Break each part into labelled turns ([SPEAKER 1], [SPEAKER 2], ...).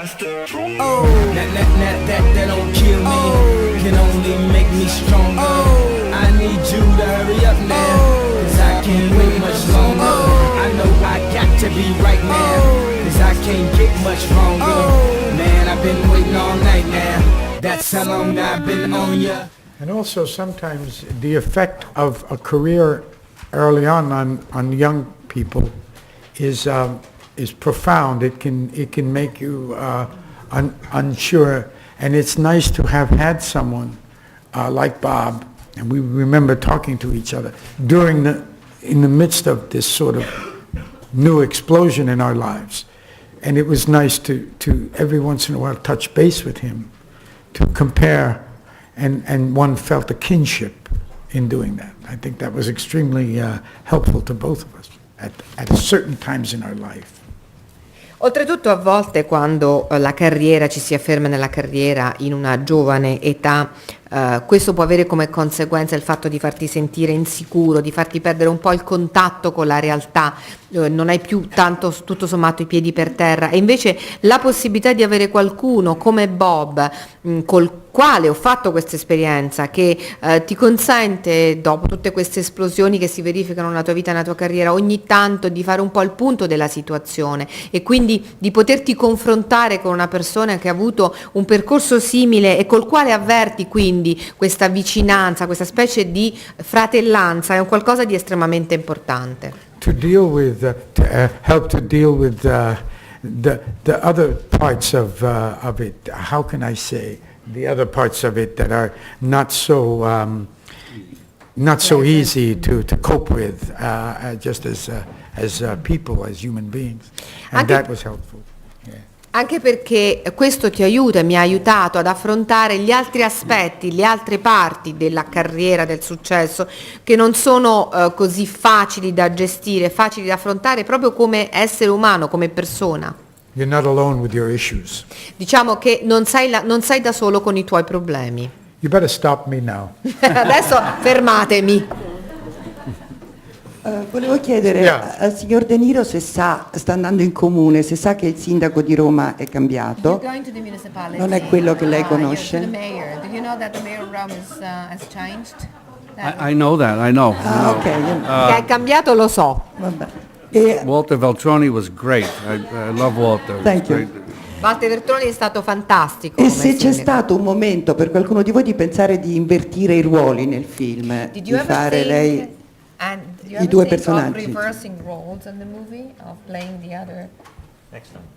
[SPEAKER 1] That don't kill me, can only make me stronger. I need you to hurry up now, cause I can't wait much longer. I know I got to be right now, cause I can't get much longer. Man, I've been waiting all night now, that's how long I've been on ya.
[SPEAKER 2] And also sometimes the effect of a career early on young people is profound. It can make you unsure, and it's nice to have had someone like Bob, and we remember talking to each other in the midst of this sort of new explosion in our lives, and it was nice to every once in a while touch base with him, to compare, and one felt a kinship in doing that. I think that was extremely helpful to both of us at certain times in our life.
[SPEAKER 3] Oltretutto a volte quando la carriera, ci si afferma nella carriera in una giovane età, questo può avere come conseguenza il fatto di farti sentire insicuro, di farti perdere un po' il contatto con la realtà, non hai più tanto tutto sommato i piedi per terra, e invece la possibilità di avere qualcuno come Bob col quale ho fatto questa esperienza, che ti consente, dopo tutte queste esplosioni che si verificano nella tua vita e nella tua carriera, ogni tanto di fare un po' il punto della situazione e quindi di poterti confrontare con una persona che ha avuto un percorso simile e col quale avverti quindi questa vicinanza, questa specie di fratellanza, è un qualcosa di estremamente importante.
[SPEAKER 2] To deal with, help to deal with the other parts of it. How can I say? The other parts of it that are not so easy to cope with, just as people, as human beings, and that was helpful. Yeah.
[SPEAKER 3] Anche perché questo ti aiuta, mi ha aiutato ad affrontare gli altri aspetti, le altre parti della carriera, del successo, che non sono così facili da gestire, facili da affrontare proprio come essere umano, come persona.
[SPEAKER 2] You're not alone with your issues.
[SPEAKER 3] Diciamo che non sei da solo con i tuoi problemi.
[SPEAKER 2] You better stop me now.
[SPEAKER 3] Adesso fermatemi.
[SPEAKER 4] Volevo chiedere al signor De Niro se sta andando in comune, se sa che il sindaco di Roma è cambiato. Non è quello che lei conosce?
[SPEAKER 5] I know that, I know.
[SPEAKER 4] Ok.
[SPEAKER 3] Che è cambiato lo so.
[SPEAKER 4] Vabbè.
[SPEAKER 5] Walter Veltroni was great. I love Walter.
[SPEAKER 4] Thank you.
[SPEAKER 3] Walter Veltroni è stato fantastico.
[SPEAKER 4] E se c'è stato un momento per qualcuno di voi di pensare di invertire i ruoli nel film, di fare lei i due personaggi.
[SPEAKER 6] Reversing roles in the movie, of playing the other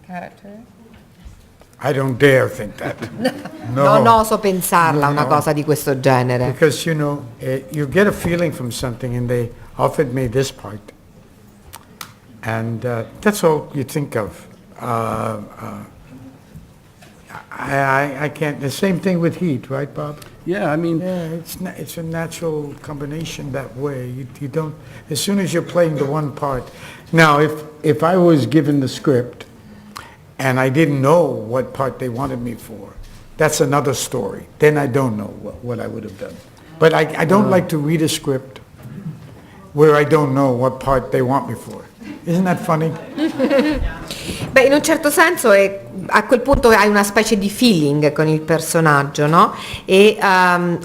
[SPEAKER 6] character?
[SPEAKER 2] I don't dare think that.
[SPEAKER 3] Non oso pensarla una cosa di questo genere.
[SPEAKER 2] Because you get a feeling from something, and they offered me this part, and that's all you think of. I can't. The same thing with Heat, right, Bob?
[SPEAKER 5] Yeah, I mean,
[SPEAKER 2] it's a natural combination that way. You don't, as soon as you're playing the one part. Now, if I was given the script and I didn't know what part they wanted me for, that's another story. Then I don't know what I would have done. But I don't like to read a script where I don't know what part they want me for. Isn't that funny?
[SPEAKER 3] Beh, in un certo senso a quel punto hai una specie di feeling con il personaggio, no? E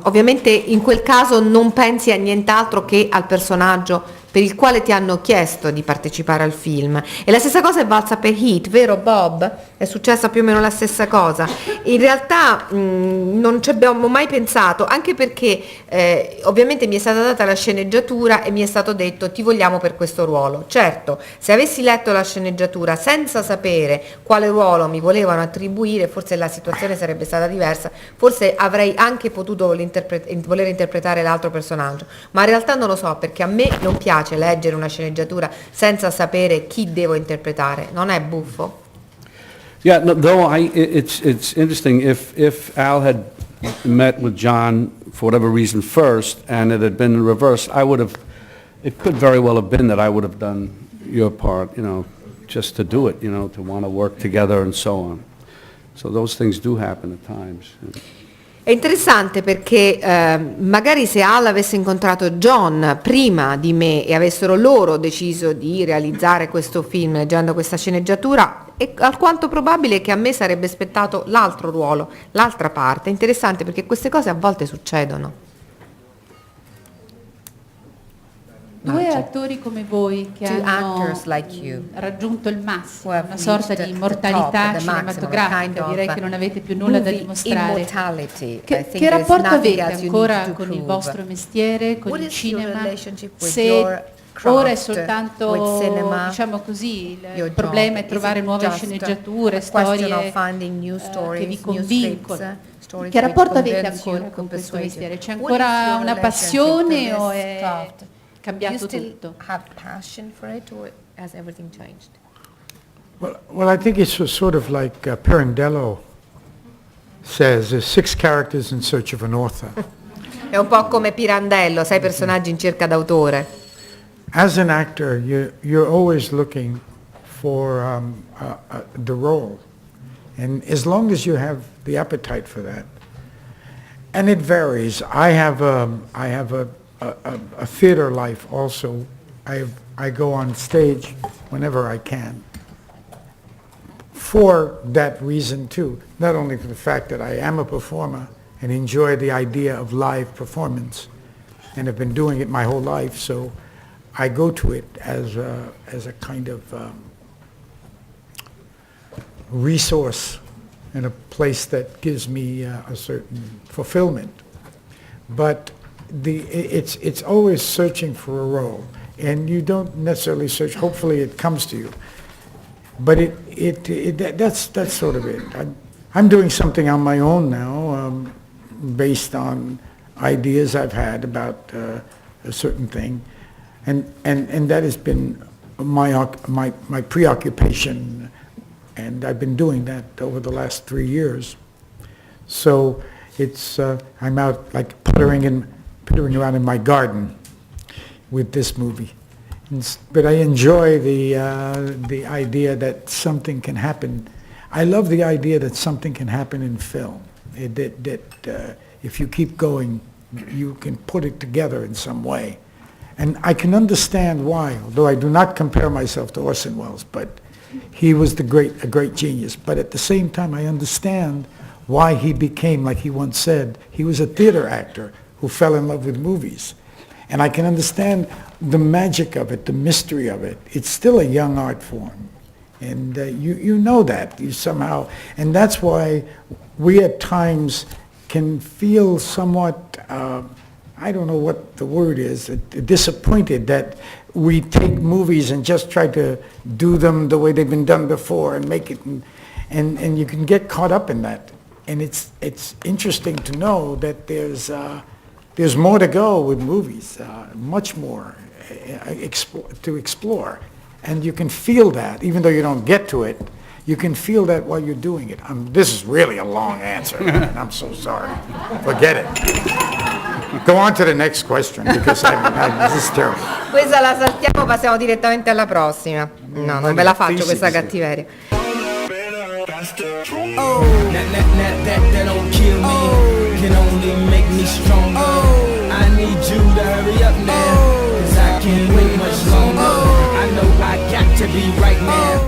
[SPEAKER 3] ovviamente in quel caso non pensi a nient'altro che al personaggio per il quale ti hanno chiesto di partecipare al film. E la stessa cosa è valsa per Heat, vero Bob? È successa più o meno la stessa cosa. In realtà non ci abbiamo mai pensato, anche perché ovviamente mi è stata data la sceneggiatura e mi è stato detto ti vogliamo per questo ruolo. Certo, se avessi letto la sceneggiatura senza sapere quale ruolo mi volevano attribuire, forse la situazione sarebbe stata diversa, forse avrei anche potuto voler interpretare l'altro personaggio, ma in realtà non lo so, perché a me non piace leggere una sceneggiatura senza sapere chi devo interpretare. Non è buffo?
[SPEAKER 5] yeah, no, though it's interesting, if Al had met with John for whatever reason first and it had been in reverse, it could very well have been that I would have done your part, just to do it, to want to work together and so on. So those things do happen at times.
[SPEAKER 3] È interessante perché magari se Al avesse incontrato John prima di me e avessero loro deciso di realizzare questo film leggendo questa sceneggiatura, è alquanto probabile che a me sarebbe spettato l'altro ruolo, l'altra parte. È interessante perché queste cose a volte succedono.
[SPEAKER 7] Due attori come voi che
[SPEAKER 6] Two
[SPEAKER 7] hanno
[SPEAKER 6] actors like you
[SPEAKER 7] raggiunto il massimo,
[SPEAKER 6] who have
[SPEAKER 7] una sorta
[SPEAKER 6] reached
[SPEAKER 7] di
[SPEAKER 6] the
[SPEAKER 7] immortalità
[SPEAKER 6] top, the maximum,
[SPEAKER 7] cinematografica,
[SPEAKER 6] kind
[SPEAKER 7] direi
[SPEAKER 6] of
[SPEAKER 7] che non avete più nulla da
[SPEAKER 6] movie
[SPEAKER 7] dimostrare.
[SPEAKER 6] immortality. I
[SPEAKER 7] Che
[SPEAKER 6] think there's
[SPEAKER 7] rapporto
[SPEAKER 6] nothing
[SPEAKER 7] avete
[SPEAKER 6] else you
[SPEAKER 7] ancora
[SPEAKER 6] need to
[SPEAKER 7] con il
[SPEAKER 6] prove.
[SPEAKER 7] vostro mestiere, con
[SPEAKER 6] What
[SPEAKER 7] il
[SPEAKER 6] is your
[SPEAKER 7] cinema?
[SPEAKER 6] relationship with
[SPEAKER 7] Se
[SPEAKER 6] your craft,
[SPEAKER 7] ora è
[SPEAKER 6] with
[SPEAKER 7] soltanto,
[SPEAKER 6] cinema,
[SPEAKER 7] diciamo così,
[SPEAKER 6] your
[SPEAKER 7] il problema
[SPEAKER 6] job?
[SPEAKER 7] è trovare
[SPEAKER 6] Is it
[SPEAKER 7] nuove
[SPEAKER 6] just
[SPEAKER 7] sceneggiature,
[SPEAKER 6] a question
[SPEAKER 7] storie
[SPEAKER 6] of finding new
[SPEAKER 7] che
[SPEAKER 6] stories,
[SPEAKER 7] vi
[SPEAKER 6] new
[SPEAKER 7] convincono.
[SPEAKER 6] scripts, stories
[SPEAKER 7] Che
[SPEAKER 6] which
[SPEAKER 7] rapporto avete
[SPEAKER 6] convince you,
[SPEAKER 7] ancora con
[SPEAKER 6] who
[SPEAKER 7] questo
[SPEAKER 6] persuade
[SPEAKER 7] mestiere?
[SPEAKER 6] you?
[SPEAKER 7] C'è
[SPEAKER 6] What is
[SPEAKER 7] ancora
[SPEAKER 6] your
[SPEAKER 7] una
[SPEAKER 6] relationship
[SPEAKER 7] passione
[SPEAKER 6] to
[SPEAKER 7] o
[SPEAKER 6] this
[SPEAKER 7] è
[SPEAKER 6] craft?
[SPEAKER 7] cambiato
[SPEAKER 6] Do you still
[SPEAKER 7] tutto?
[SPEAKER 6] have passion for it, or has everything changed?
[SPEAKER 2] Well, I think it's sort of like Pirandello says, there's 6 characters in search of an author.
[SPEAKER 3] È un po' come Pirandello, 6 personaggi in cerca d'autore.
[SPEAKER 2] As an actor, you're always looking for the role. And as long as you have the appetite for that, and it varies. I have a theater life also. I go on stage whenever I can. For that reason too, not only for the fact that I am a performer and enjoy the idea of live performance, and have been doing it my whole life, so I go to it as a kind of resource and a place that gives me a certain fulfillment. But it's always searching for a role, and you don't necessarily search. Hopefully, it comes to you. But that's sort of it. I'm doing something on my own now, based on ideas I've had about a certain thing, and that has been my preoccupation, and I've been doing that over the last 3 years. So it's I'm out like puttering around in my garden with this movie. But I enjoy the idea that something can happen. I love the idea that something can happen in film. That if you keep going, you can put it together in some way. And I can understand why, although I do not compare myself to Orson Welles, but he was a great genius. But at the same time, I understand why he became, like he once said, he was a theater actor who fell in love with movies. And I can understand the magic of it, the mystery of it. It's still a young art form. And you know that, you somehow, and that's why we at times can feel somewhat, I don't know what the word is, disappointed that we take movies and just try to do them the way they've been done before and make it, and you can get caught up in that. And it's interesting to know that there's more to go with movies, much more to explore. And you can feel that, even though you don't get to it, you can feel that while you're doing it. This is really a long answer, and I'm so sorry. Forget it. Go on to the next question, because this is terrible.
[SPEAKER 3] Questa la saltiamo, passiamo direttamente alla prossima. No, non ve la faccio questa cattiveria.
[SPEAKER 1] That don't